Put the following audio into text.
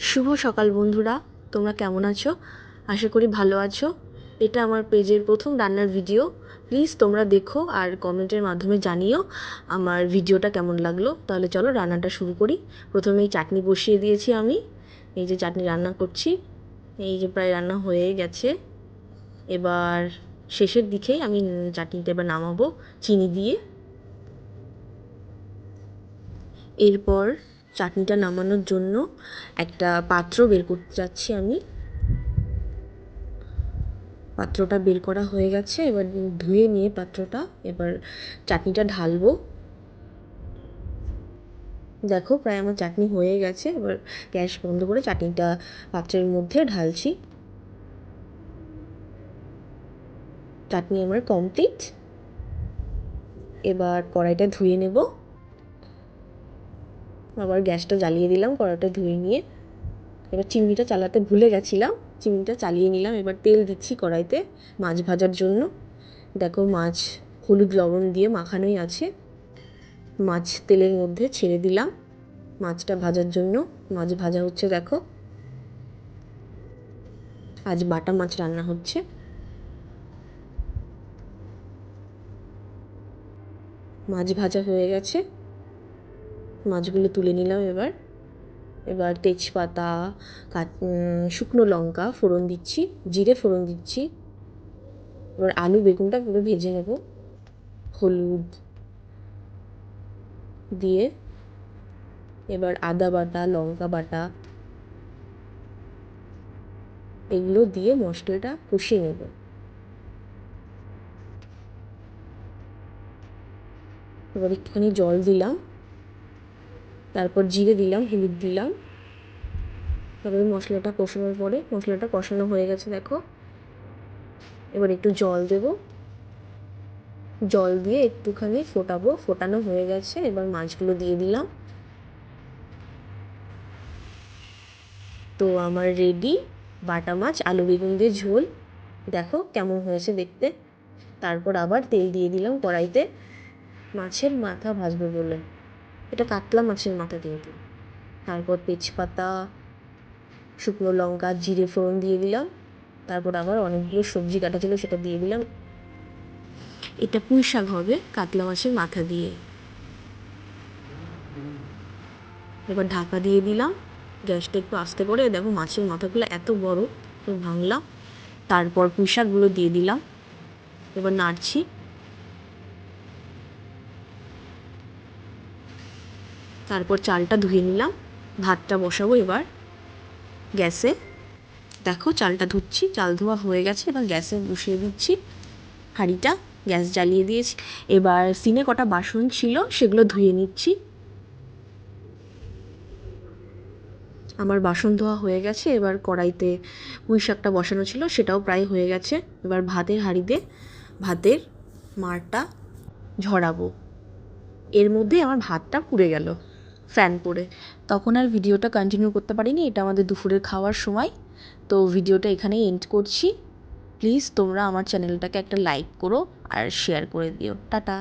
শুভ সকাল বন্ধুরা, তোমরা কেমন আছো? আশা করি ভালো আছো। এটা আমার পেজের প্রথম রান্নার ভিডিও। প্লিজ তোমরা দেখো আর কমেন্টের মাধ্যমে জানিও আমার ভিডিওটা কেমন লাগলো। তাহলে চলো রান্নাটা শুরু করি। প্রথমেই চাটনি বসিয়ে দিয়েছি আমি। এই যে চাটনি রান্না করছি, এই যে প্রায় রান্না হয়ে গেছে। এবার শেষের দিকেই আমি চাটনিটা এবার নামাবো চিনি দিয়ে। এরপর চাটনিটা নামানোর জন্য একটা পাত্র বের করতে যাচ্ছি আমি। পাত্রটা বের করা হয়ে গেছে, এবার ধুয়ে নিয়ে পাত্রটা এবার চাটনিটা ঢালবো। দেখো প্রায় আমার চাটনি হয়ে গেছে। এবার গ্যাস বন্ধ করে চাটনিটা পাত্রের মধ্যে ঢালছি। চাটনি আমার কমপ্লিট। এবার কড়াইটা ধুয়ে নেব। আবার গ্যাসটা জ্বালিয়ে দিলাম কড়াইটা ধুয়ে নিয়ে। এবার চিমনিটা চালাতে ভুলে গেছিলাম, চিমনিটা চালিয়ে নিলাম। এবার তেল দিচ্ছি কড়াইতে মাছ ভাজার জন্য। দেখো মাছ হলুদ লবণ দিয়ে মাখানোই আছে। মাছ তেলের মধ্যে ছেড়ে দিলাম মাছটা ভাজার জন্য। মাছ ভাজা হচ্ছে দেখো। আজ বাটা মাছ রান্না হচ্ছে। মাছ ভাজা হয়ে গেছে, মাছগুলো তুলে নিলাম। এবার তেজপাতা, শুকনো লঙ্কা ফোড়ন দিচ্ছি, জিরে ফোড়ন দিচ্ছি। এবার আলু বেগুনটা পুরো ভেজে নেব। হলুদ দিয়ে এবার আদা বাটা, লঙ্কা বাটা এগুলো দিয়ে মশলাটা কষিয়ে নেব। এবার একটুখানি জল দিলাম, তারপর জিরে দিলাম, হলুদ দিলাম। তারপরে মশলাটা কষানোর পরে মশলাটা কষানো হয়ে গেছে দেখো। এবার একটু জল দেব, জল দিয়ে একটুখানি ফোটাবো। ফোটানো হয়ে গেছে, এবার মাছগুলো দিয়ে দিলাম। তো আমার রেডি বাটা মাছ আলু বেগুন দিয়ে ঝোল। দেখো কেমন হয়েছে দেখতে। তারপর আবার তেল দিয়ে দিলাম কড়াইতে মাছের মাথা ভাজবো বলে। এটা কাতলা মাছের মাথা কিন্তু। তারপর তেজপাতা, শুকনো লঙ্কা, জিরে ফোড়ন দিয়ে দিলাম। তারপর আবার অনেকগুলো সবজি কাটা ছিল সেটা দিয়ে দিলাম। এটা পুঁই শাক হবে কাতলা মাছের মাথা দিয়ে। এবার ঢাকা দিয়ে দিলাম, গ্যাসটা একটু আস্তে করে। দেখো মাছের মাথাগুলো এত বড়, তো ভাঙলাম। তারপর পুঁই শাকগুলো দিয়ে দিলাম। এবার নাড়ছি। তারপর চালটা ধুয়ে নিলাম, ভাতটা বসাবো এবার গ্যাসে। দেখো চালটা ধুচ্ছি, চাল ধোয়া হয়ে গেছে। এবার গ্যাসে বসিয়ে দিচ্ছি হাঁড়িটা, গ্যাস জ্বালিয়ে দিয়েছি। এবার সিনে কটা বাসন ছিল সেগুলো ধুয়ে নিচ্ছি। আমার বাসন ধোয়া হয়ে গেছে। এবার কড়াইতে পুঁই শাকটা বসানো ছিল সেটাও প্রায় হয়ে গেছে। এবার ভাতের হাঁড়িতে ভাতের মাড়টা ঝরাবো। এর মধ্যেই আমার ভাতটা পুড়ে গেল ফ্যান পড়ে। তখন আর ভিডিওটা কন্টিনিউ করতে পারিনি, এটা আমাদের দুপুরের খাওয়ার সময়। তো ভিডিওটা এখানেই এন্ড করছি। প্লিজ তোমরা আমার চ্যানেলটাকে একটা লাইক করো আর শেয়ার করে দিও। টাটা।